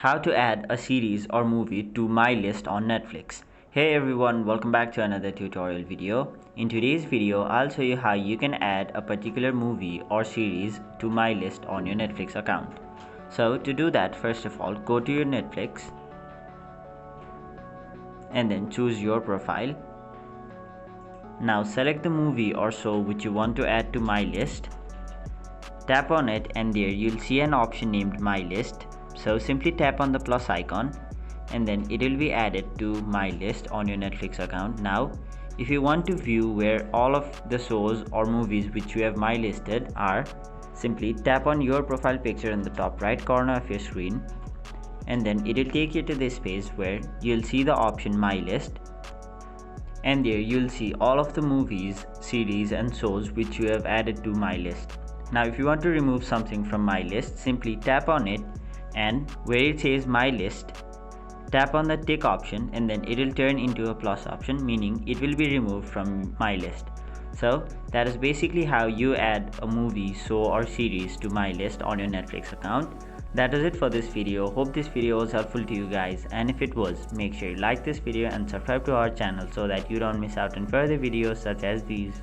How to add a series or movie to my list on Netflix. Hey everyone, welcome back to another tutorial video. In today's video, I'll show you how you can add a particular movie or series to my list on your Netflix account. So to do that, first of all, go to your Netflix and then choose your profile. Now select the movie or show which you want to add to my list. Tap on it and there you'll see an option named My List. So simply tap on the plus icon and then it will be added to my list on your Netflix account. Now if you want to view where all of the shows or movies which you have my listed are, simply tap on your profile picture in the top right corner of your screen and then it will take you to this page where you'll see the option My List, and there you'll see all of the movies, series and shows which you have added to my list. Now if you want to remove something from my list, simply tap on it and where it says My List, tap on the tick option and then it will turn into a plus option, meaning it will be removed from my list. So that is basically how you add a movie, show or series to my list on your Netflix account. That is it for this video. Hope this video was helpful to you guys, and if it was, make sure you like this video and subscribe to our channel so that you don't miss out on further videos such as these.